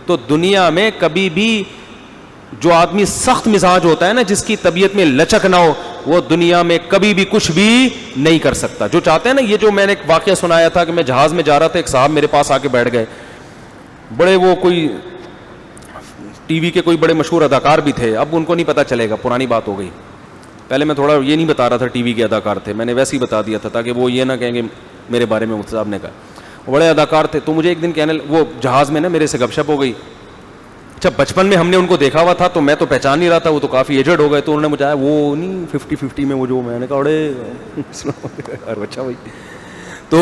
تو دنیا میں کبھی بھی جو آدمی سخت مزاج ہوتا ہے نا, جس کی طبیعت میں لچک نہ ہو, وہ دنیا میں کبھی بھی کچھ بھی نہیں کر سکتا. جو چاہتے ہیں نا, یہ جو میں نے ایک واقعہ سنایا تھا کہ میں جہاز میں جا رہا تھا, ایک صاحب میرے پاس آ کے بیٹھ گئے, بڑے وہ کوئی ٹی وی کے کوئی بڑے مشہور اداکار بھی تھے, اب ان کو نہیں پتہ چلے گا, پرانی بات ہو گئی. پہلے میں تھوڑا یہ نہیں بتا رہا تھا ٹی وی کے اداکار تھے, میں نے ویسے ہی بتا دیا تھا تاکہ وہ یہ نہ کہیں گے میرے بارے میں مفتی صاحب نے کہا. بڑے اداکار تھے, تو مجھے ایک دن کہنے, وہ جہاز میں نا میرے سے گپ شپ ہو گئی. اچھا بچپن میں ہم نے ان کو دیکھا ہوا تھا تو میں تو پہچان نہیں رہا تھا, وہ تو کافی ایجڈ ہو گئے, تو انہوں نے مجھے وہ نہیں 50-50 میں وہ جو, میں نے کہا اڑے اچھا بھائی. تو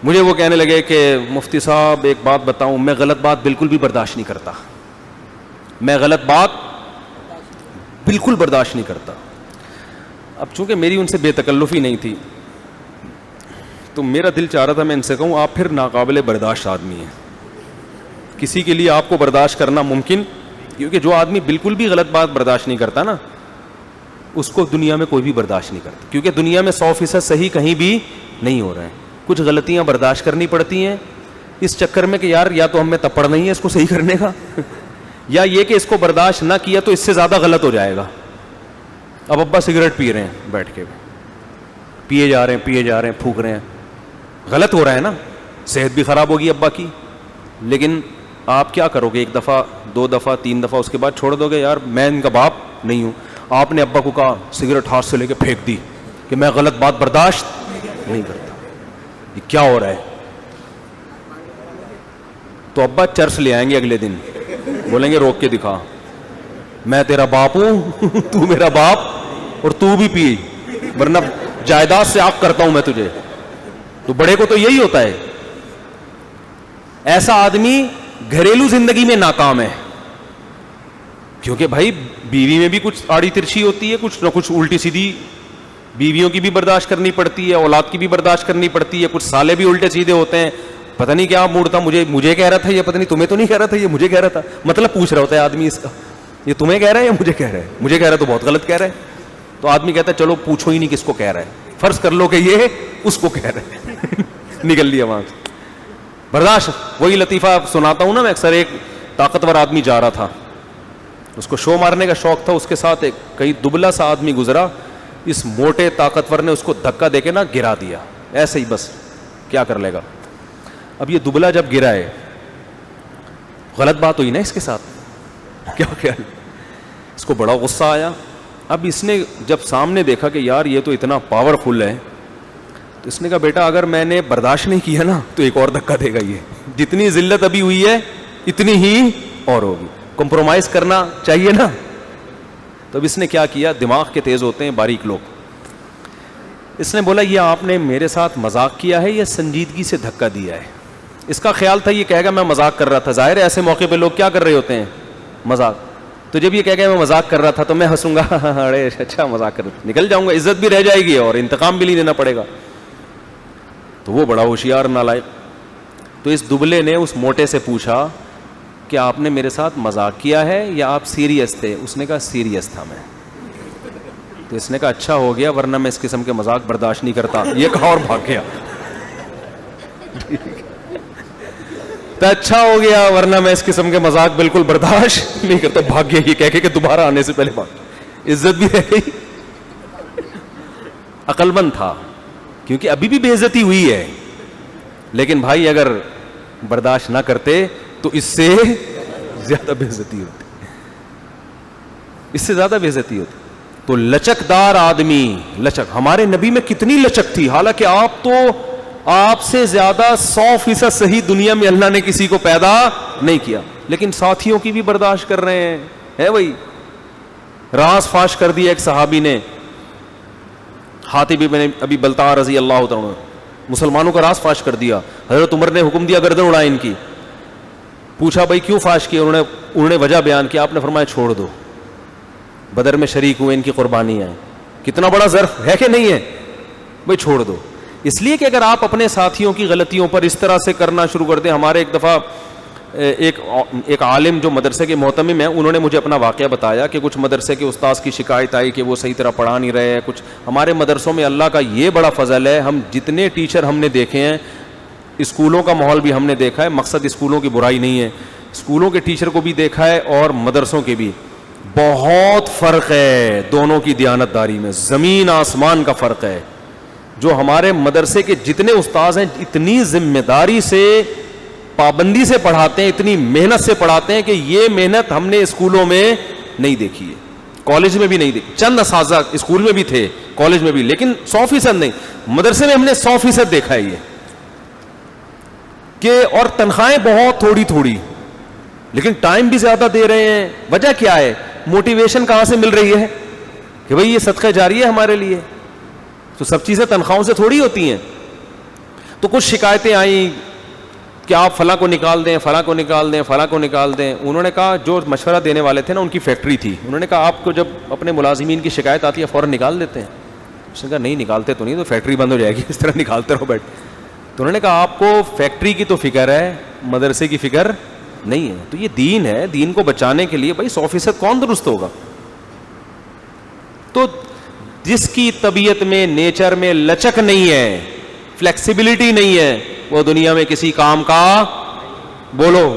مجھے وہ کہنے لگے کہ مفتی صاحب ایک بات بتاؤں, میں غلط بات بالکل بھی برداشت نہیں کرتا, میں غلط بات بالکل برداشت نہیں کرتا. اب چونکہ میری ان سے بے تکلفی نہیں تھی تو میرا دل چاہ رہا تھا میں ان سے کہوں آپ پھر ناقابل برداشت آدمی ہیں, کسی کے لیے آپ کو برداشت کرنا ممکن, کیونکہ جو آدمی بالکل بھی غلط بات برداشت نہیں کرتا نا, اس کو دنیا میں کوئی بھی برداشت نہیں کرتا, کیونکہ دنیا میں 100% صحیح کہیں بھی نہیں ہو رہا ہے. کچھ غلطیاں برداشت کرنی پڑتی ہیں اس چکر میں کہ یار یا تو ہم میں تپڑ نہیں ہے اس کو صحیح کرنے کا, یا یہ کہ اس کو برداشت نہ کیا تو اس سے زیادہ غلط ہو جائے گا. اب ابا سگریٹ پی رہے ہیں بیٹھ کے, پیے جا رہے ہیں پھونک رہے ہیں, غلط ہو رہا ہے نا, صحت بھی خراب ہوگی ابا کی, لیکن آپ کیا کرو گے, 1 دفعہ 2 دفعہ 3 دفعہ, اس کے بعد چھوڑ دو گے, یار میں ان کا باپ نہیں ہوں. آپ نے ابا کو کہا, سگریٹ ہاتھ سے لے کے پھینک دی کہ میں غلط بات برداشت نہیں کرتا, یہ کیا ہو رہا ہے؟ تو ابا چرس لے آئیں گے اگلے دن, بولیں گے روک کے دکھا, میں تیرا باپ ہوں تو میرا باپ, اور تو بھی پی, ورنہ جائیداد سے آگ کرتا ہوں میں تجھے. تو بڑے کو تو یہی ہوتا ہے. ایسا آدمی گھریلو زندگی میں ناکام ہے, کیونکہ بھائی بیوی میں بھی کچھ آڑی ترچھی ہوتی ہے, کچھ نہ کچھ الٹی سیدھی, بیویوں کی بھی برداشت کرنی پڑتی ہے, اولاد کی بھی برداشت کرنی پڑتی ہے, کچھ سالے بھی الٹے سیدھے ہوتے ہیں, پتہ نہیں کیا موڈ تھا, مجھے کہہ رہا تھا یہ, پتہ نہیں تمہیں تو نہیں کہہ رہا تھا یہ, مجھے کہہ رہا تھا, مطلب پوچھ رہا ہوتا ہے آدمی اس کا, یہ تمہیں کہہ رہا ہے یا مجھے کہہ رہا ہے, مجھے کہہ رہا ہے تو بہت غلط کہہ رہا ہے. تو آدمی کہتا ہے چلو پوچھو ہی نہیں کس کو کہہ رہا ہے, فرض کر لو کہ یہ اس کو کہہ رہا ہے نکل لیا وہاں سے. برداشت, وہی لطیفہ سناتا ہوں نا میں اکثر, ایک طاقتور آدمی جا رہا تھا, اس کو شو مارنے کا شوق تھا, اس کے ساتھ ایک کہیں دبلا سا آدمی گزرا, اس موٹے طاقتور نے اس کو دھکا دے کے نا گرا دیا, ایسے ہی بس, کیا کر لے گا. اب یہ دبلا جب گرا ہے, غلط بات ہوئی نا اس کے ساتھ, کیا اس کو بڑا غصہ آیا. اب اس نے جب سامنے دیکھا کہ یار یہ تو اتنا پاورفل ہے, تو اس نے کہا بیٹا اگر میں نے برداشت نہیں کیا نا تو ایک اور دھکا دے گا, یہ جتنی ذلت ابھی ہوئی ہے اتنی ہی اور ہوگی, کمپرومائز کرنا چاہیے نا. تو اب اس نے کیا کیا, دماغ کے تیز ہوتے ہیں باریک لوگ, اس نے بولا یہ آپ نے میرے ساتھ مذاق کیا ہے یا سنجیدگی سے دھکا دیا ہے. اس کا خیال تھا یہ کہے گا میں مذاق کر رہا تھا, ظاہر ہے ایسے موقع پہ لوگ کیا کر رہے ہوتے ہیں, مذاق. تو جب یہ کہے گا میں مذاق کر رہا تھا تو میں ہنسوں گا, ارے اچھا مذاق کر رہا, نکل جاؤں گا, عزت بھی رہ جائے گی اور انتقام بھی نہیں لینا پڑے گا. تو وہ بڑا ہوشیار نالائق. تو اس دبلے نے اس موٹے سے پوچھا کہ آپ نے میرے ساتھ مذاق کیا ہے یا آپ سیریس تھے. اس نے کہا سیریس تھا میں. تو اس نے کہا اچھا ہو گیا ورنہ میں اس قسم کے مذاق برداشت نہیں کرتا, یہ کہا اور بھاگ گیا. تو اچھا ہو گیا ورنہ میں اس قسم کے مذاق بالکل برداشت نہیں کرتا, بھاگ گیا یہ کہہ کے کہ دوبارہ آنے سے پہلے بھاگ. عزت بھی رہ گئی, عقل مند تھا, کیونکہ ابھی بھی بے عزتی ہوئی ہے, لیکن بھائی اگر برداشت نہ کرتے تو اس سے زیادہ بے عزتی ہوتی, اس سے زیادہ بے عزتی ہوتی. تو لچکدار آدمی, لچک, ہمارے نبی میں کتنی لچک تھی, حالانکہ آپ سے زیادہ 100% صحیح دنیا میں اللہ نے کسی کو پیدا نہیں کیا, لیکن ساتھیوں کی بھی برداشت کر رہے ہیں. ہے وہی راز فاش کر دیا ایک صحابی نے, حاتب بن ابی بلتع رضی اللہ تعالیٰ, مسلمانوں کا راز فاش کر دیا. حضرت عمر نے حکم دیا گردن اڑائے ان کی. پوچھا بھائی کیوں فاش کیا, انہوں نے وجہ بیان کیا. آپ نے فرمایا چھوڑ دو, بدر میں شریک ہوئے, ان کی قربانی ہے, کتنا بڑا ظرف ہے کہ نہیں ہے, بھائی چھوڑ دو. اس لیے کہ اگر آپ اپنے ساتھیوں کی غلطیوں پر اس طرح سے کرنا شروع کر دیں. ہمارے ایک دفعہ ایک عالم جو مدرسے کے محتمم ہیں, انہوں نے مجھے اپنا واقعہ بتایا کہ کچھ مدرسے کے استاذ کی شکایت آئی کہ وہ صحیح طرح پڑھا نہیں رہے. کچھ ہمارے مدرسوں میں اللہ کا یہ بڑا فضل ہے, ہم جتنے ٹیچر ہم نے دیکھے ہیں, اسکولوں کا ماحول بھی ہم نے دیکھا ہے, مقصد اسکولوں کی برائی نہیں ہے, اسکولوں کے ٹیچر کو بھی دیکھا ہے اور مدرسوں کے بھی. بہت فرق ہے دونوں کی دیانتداری میں, زمین آسمان کا فرق ہے. جو ہمارے مدرسے کے جتنے استاذ ہیں اتنی ذمہ داری سے, پابندی سے پڑھاتے ہیں, اتنی محنت سے پڑھاتے ہیں کہ یہ محنت ہم نے اسکولوں میں نہیں دیکھی ہے, کالج میں بھی نہیں دیکھی. چند اساتذہ اسکول میں بھی تھے, کالج میں بھی, لیکن 100% نہیں. مدرسے میں ہم نے 100% دیکھا ہے یہ کہ, اور تنخواہیں بہت تھوڑی تھوڑی, لیکن ٹائم بھی زیادہ دے رہے ہیں. وجہ کیا ہے؟ موٹیویشن کہاں سے مل رہی ہے کہ بھئی یہ صدقہ جاری ہے ہمارے لیے. تو سب چیزیں تنخواہوں سے تھوڑی ہوتی ہیں. تو کچھ شکایتیں آئیں کہ آپ فلاں کو نکال دیں, فلاں کو نکال دیں, فلاں کو نکال دیں. انہوں نے کہا, جو مشورہ دینے والے تھے نا ان کی فیکٹری تھی, انہوں نے کہا آپ کو جب اپنے ملازمین کی شکایت آتی ہے فوراً نکال دیتے ہیں؟ اس نے کہا نہیں نکالتے تو نہیں, تو فیکٹری بند ہو جائے گی, اس طرح نکالتے رہو بیٹھ. تو انہوں نے کہا آپ کو فیکٹری کی تو فکر ہے, مدرسے کی فکر نہیں ہے. تو یہ دین ہے, دین کو بچانے کے لیے بھائی 100% کون درست ہوگا؟ تو جس کی طبیعت میں, نیچر میں لچک نہیں ہے, فلیکسیبلٹی نہیں ہے, وہ دنیا میں کسی کام کا, بولو